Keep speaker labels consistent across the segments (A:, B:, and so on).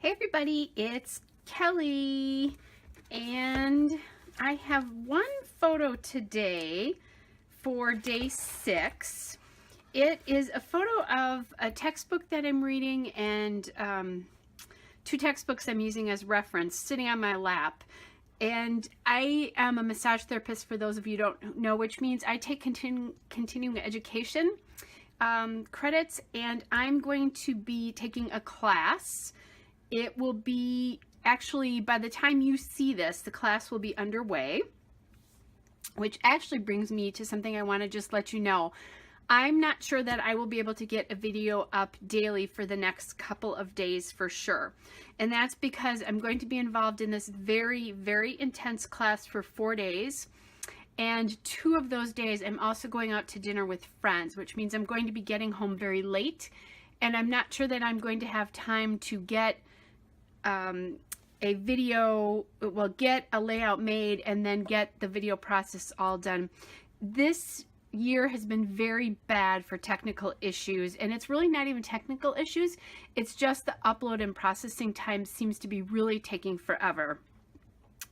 A: Hey everybody, it's Kelly, and I have one photo today for day 6. It is a photo of a textbook that I'm reading and 2 textbooks I'm using as reference sitting on my lap. And I am a massage therapist, for those of you who don't know, which means I take continuing education credits, and I'm going to be taking a class. It will be, actually, by the time you see this, the class will be underway, which actually brings me to something I want to just let you know. I'm not sure that I will be able to get a video up daily for the next couple of days for sure. And that's because I'm going to be involved in this very, very intense class for 4 days. And 2 of those days, I'm also going out to dinner with friends, which means I'm going to be getting home very late. And I'm not sure that I'm going to have time to get a video, well, get a layout made and then get the video process all done. This year has been very bad for technical issues, and it's really not even technical issues. It's just the upload and processing time seems to be really taking forever.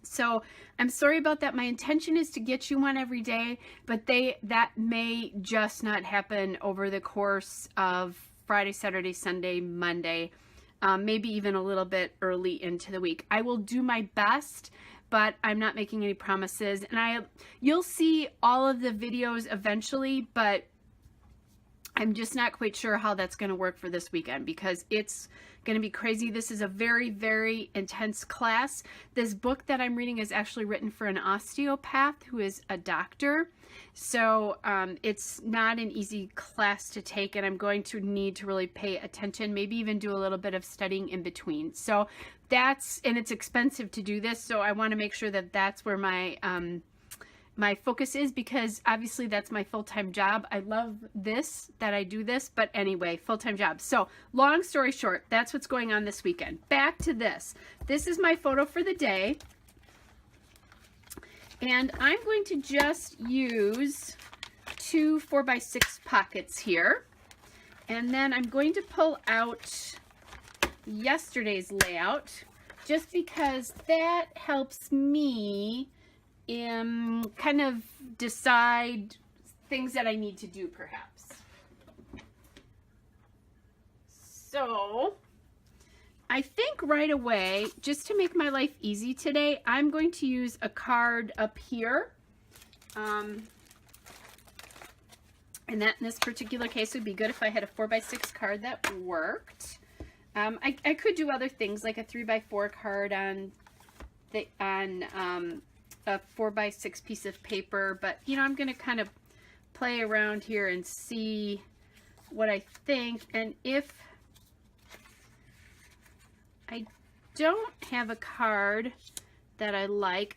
A: So I'm sorry about that. My intention is to get you one every day, but that may just not happen over the course of Friday, Saturday, Sunday, Monday, maybe even a little bit early into the week. I will do my best, but I'm not making any promises. And you'll see all of the videos eventually, but I'm just not quite sure how that's going to work for this weekend because it's going to be crazy. This is a very, very intense class. This book that I'm reading is actually written for an osteopath who is a doctor. So it's not an easy class to take, and I'm going to need to really pay attention, maybe even do a little bit of studying in between. So and it's expensive to do this, so I want to make sure that that's where my my focus is, because obviously that's my full-time job. I love this, that I do this, but anyway, full-time job. So long story short, that's what's going on this weekend. Back to this. This is my photo for the day. And I'm going to just use 2 4x6 pockets here. And then I'm going to pull out yesterday's layout just because that helps me kind of decide things that I need to do perhaps. So I think right away, just to make my life easy today, I'm going to use a card up here. And that in this particular case would be good if I had a 4x6 card that worked. I could do other things like a 3x4 card on a 4x6 piece of paper, but you know, I'm going to kind of play around here and see what I think. And if I don't have a card that I like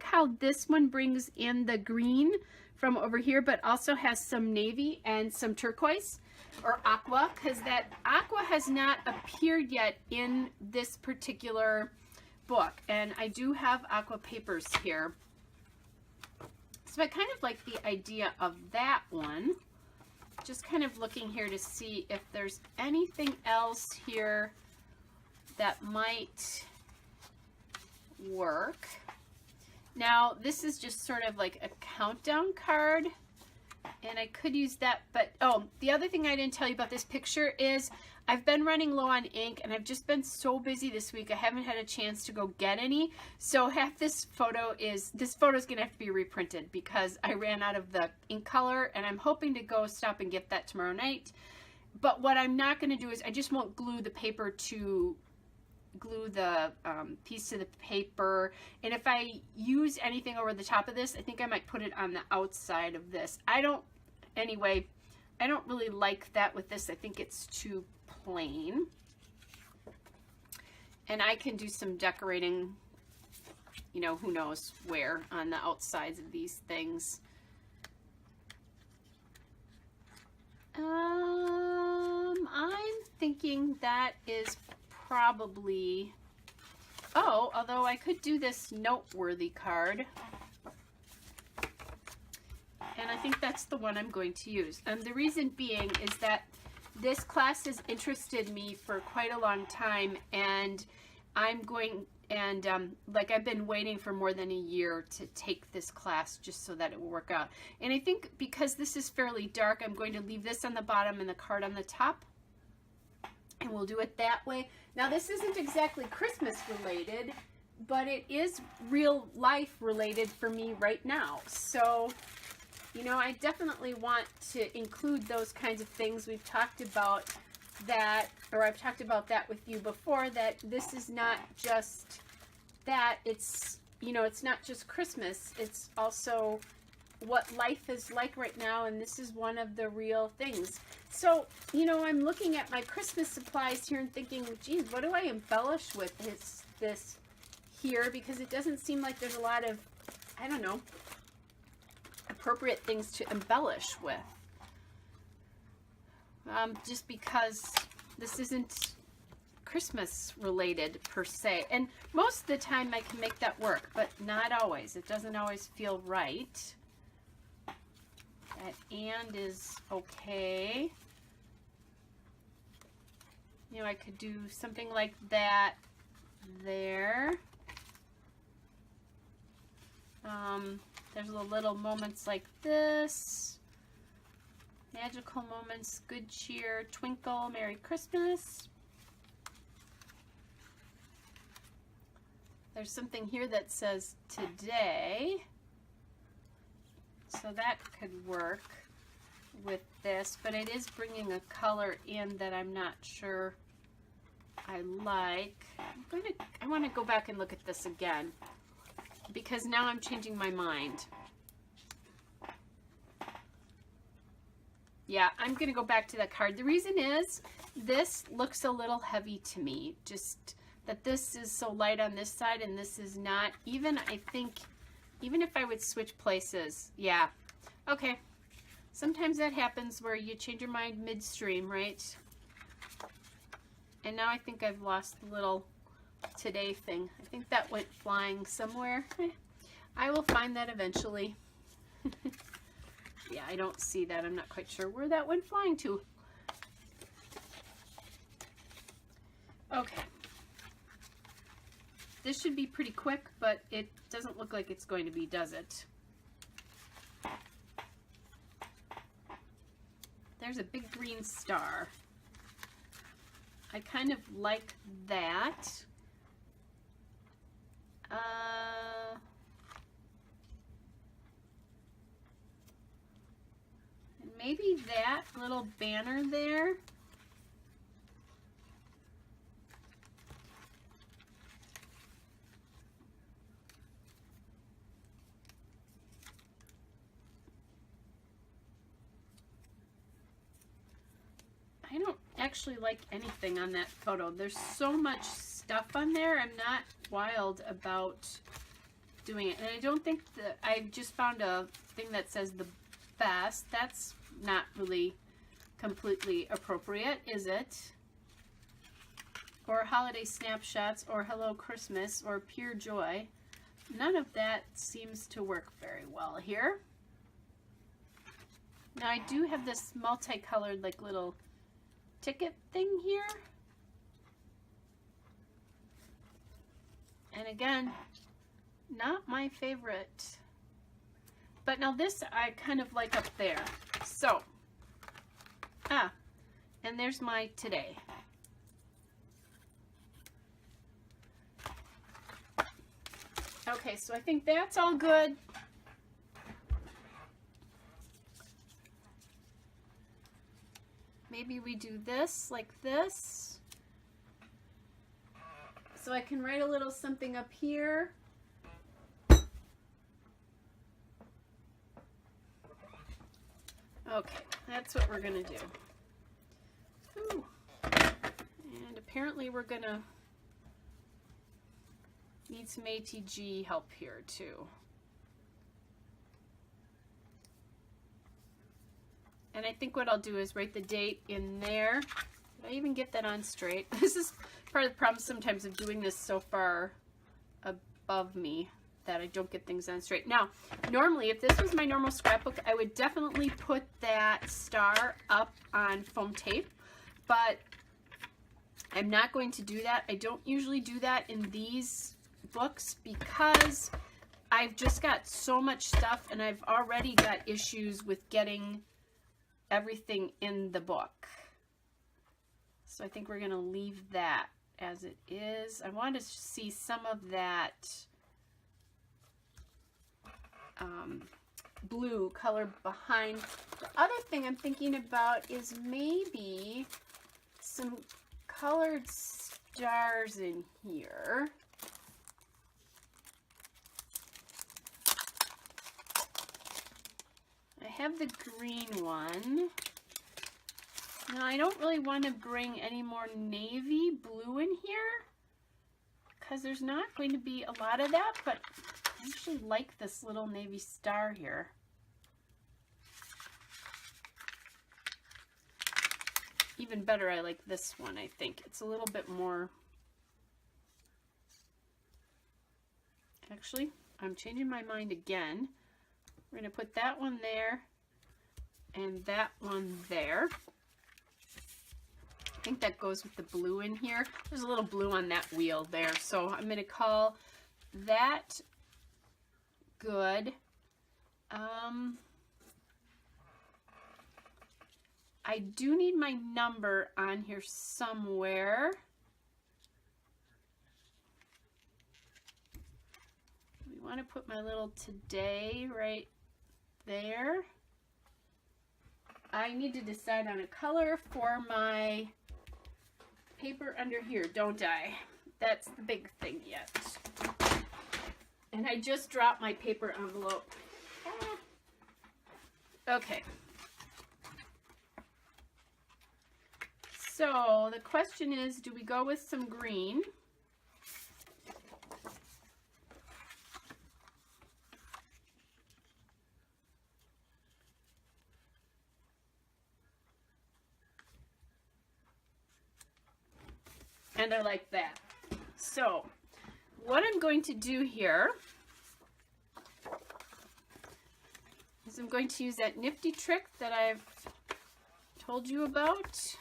A: how this one brings in the green from over here, but also has some navy and some turquoise or aqua, because that aqua has not appeared yet in this particular book, and I do have aqua papers here, so I kind of like the idea of that one. Just kind of looking here to see if there's anything else here that might work. Now this is just sort of like a countdown card, and I could use that, but oh, the other thing I didn't tell you about this picture is I've been running low on ink, and I've just been so busy this week I haven't had a chance to go get any. So half this photo is gonna have to be reprinted because I ran out of the ink color, and I'm hoping to go stop and get that tomorrow night. But what I'm not gonna do is I just won't glue the paper to glue the piece to the paper, and if I use anything over the top of this, I think I might put it on the outside of this. I don't really like that with this. I think it's too plain, and I can do some decorating, you know, who knows where on the outsides of these things. I'm thinking that is probably, although I could do this noteworthy card, and I think that's the one I'm going to use. And the reason being is that this class has interested me for quite a long time, and I'm going, and like I've been waiting for more than a year to take this class just so that it will work out. And I think because this is fairly dark, I'm going to leave this on the bottom and the card on the top, and we'll do it that way. Now this isn't exactly Christmas related, but it is real life related for me right now. So, you know, I definitely want to include those kinds of things. We've talked about that, or I've talked about that with you before, that this is not just that, it's, you know, it's not just Christmas, it's also what life is like right now, and this is one of the real things. So, you know, I'm looking at my Christmas supplies here and thinking, geez, what do I embellish with this here, because it doesn't seem like there's a lot of, I don't know, appropriate things to embellish with. Just because this isn't Christmas related per se. And most of the time I can make that work, but not always. It doesn't always feel right. That and is okay. You know, I could do something like that there. There's the little moments like this. Magical moments, good cheer, twinkle, Merry Christmas. There's something here that says today. So that could work with this, but it is bringing a color in that I'm not sure I like. I want to go back and look at this again, because now I'm changing my mind. Yeah, I'm going to go back to that card. The reason is this looks a little heavy to me, just that this is so light on this side and this is not. Even, I think, even if I would switch places, yeah. Okay, sometimes that happens where you change your mind midstream, right? And now I think I've lost the little today thing. I think that went flying somewhere. I will find that eventually. Yeah, I don't see that. I'm not quite sure where that went flying to. Okay. This should be pretty quick, but it doesn't look like it's going to be, does it? There's a big green star. I kind of like that. Maybe that little banner there. I don't actually like anything on that photo. There's so much stuff on there. I'm not wild about doing it. And I don't think that, I just found a thing that says the best. That's not really completely appropriate, is it? Or holiday snapshots, or hello Christmas, or pure joy. None of that seems to work very well here. Now I do have this multicolored like little ticket thing here. And again, not my favorite. But now this I kind of like up there. So, and there's my today. Okay, so I think that's all good. Maybe we do this like this. So I can write a little something up here. Okay, that's what we're gonna do. Ooh. And apparently we're gonna need some ATG help here too. And I think what I'll do is write the date in there. Did I even get that on straight? This is part of the problem sometimes of doing this so far above me that I don't get things on straight. Now, normally, if this was my normal scrapbook, I would definitely put that star up on foam tape. but I'm not going to do that. I don't usually do that in these books because I've just got so much stuff and I've already got issues with getting everything in the book. So I think we're going to leave that as it is. I want to see some of that blue color behind. The other thing I'm thinking about is maybe some colored stars in here. I have the green one. Now I don't really want to bring any more navy blue in here because there's not going to be a lot of that, but I actually like this little navy star here. Even better, I like this one, I think. It's a little bit more... Actually, I'm changing my mind again. We're going to put that one there and that one there. I think that goes with the blue in here. There's a little blue on that wheel there, so I'm going to call that good. I do need my number on here somewhere. We want to put my little today right there. I need to decide on a color for my paper under here, don't I? That's the big thing yet. And I just dropped my paper envelope. Okay. So the question is, do we go with some green? And I like that. So what I'm going to do here is I'm going to use that nifty trick that I've told you about.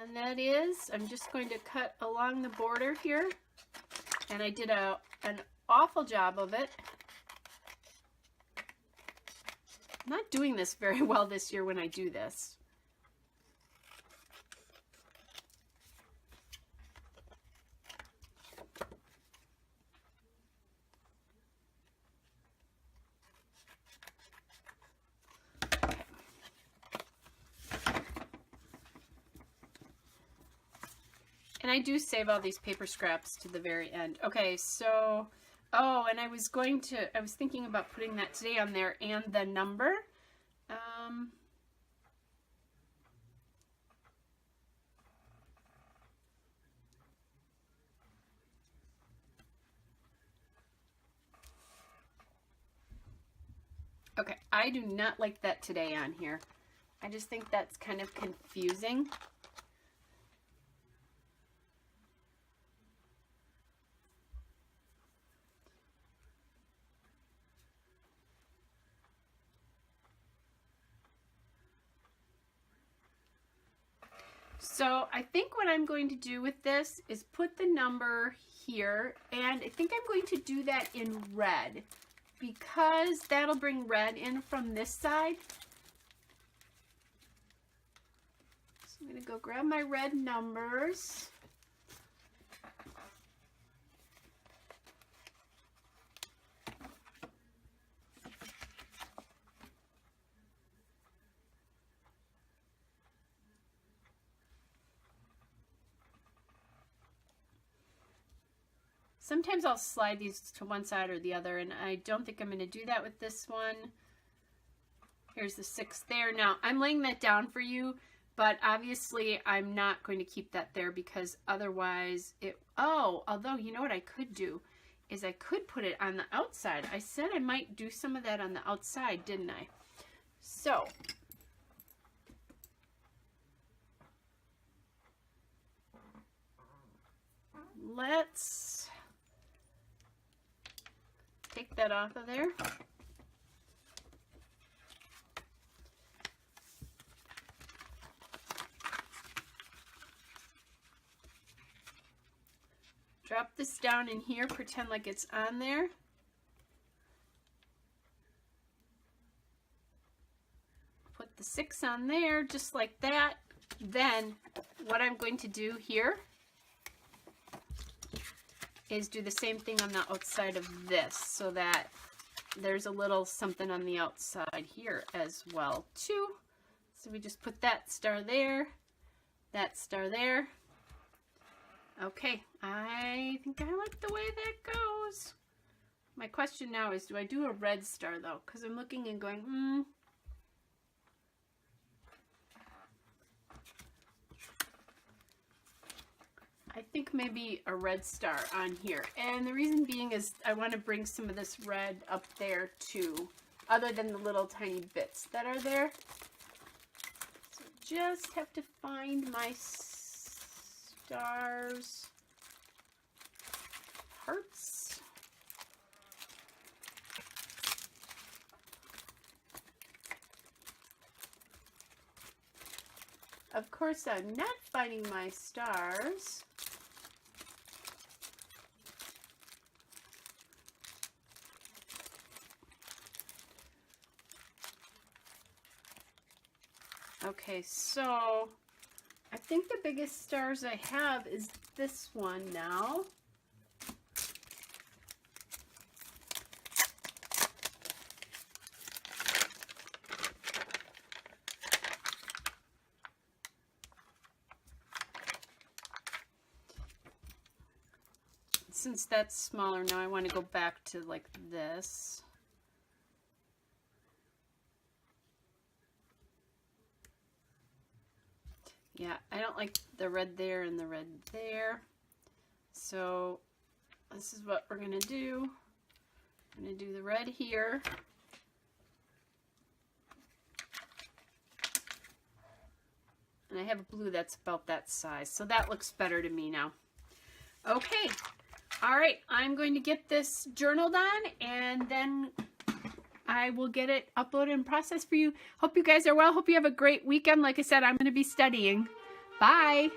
A: And that is, I'm just going to cut along the border here. And I did an awful job of it. I'm not doing this very well this year when I do this. And I do save all these paper scraps to the very end. Okay, so, oh, and I was thinking about putting that today on there and the number. Okay, I do not like that today on here. I just think that's kind of confusing. So I think what I'm going to do with this is put the number here, and I think I'm going to do that in red because that'll bring red in from this side. So I'm going to go grab my red numbers. Sometimes I'll slide these to one side or the other, and I don't think I'm going to do that with this one. Here's the 6 there. Now, I'm laying that down for you, but obviously I'm not going to keep that there because otherwise it... Oh, although, you know what I could do is I could put it on the outside. I said I might do some of that on the outside, didn't I? So... let's take that off of there. Drop this down in here, pretend like it's on there. Put the 6 on there, just like that. Then what I'm going to do here is do the same thing on the outside of this, so that there's a little something on the outside here as well too. So we just put that star there, that star there. Okay, I think I like the way that goes. My question now is, do I do a red star though? Because I'm looking and going, I think maybe a red star on here. And the reason being is I want to bring some of this red up there too, other than the little tiny bits that are there. So just have to find my stars, hearts. Of course, I'm not finding my stars. Okay, so I think the biggest stars I have is this one now. Since that's smaller now, I want to go back to like this. Yeah, I don't like the red there and the red there. So this is what we're going to do. I'm going to do the red here. And I have a blue that's about that size. So that looks better to me now. Okay. All right. I'm going to get this journaled on, and then I will get it uploaded and processed for you. Hope you guys are well. Hope you have a great weekend. Like I said, I'm going to be studying. Bye.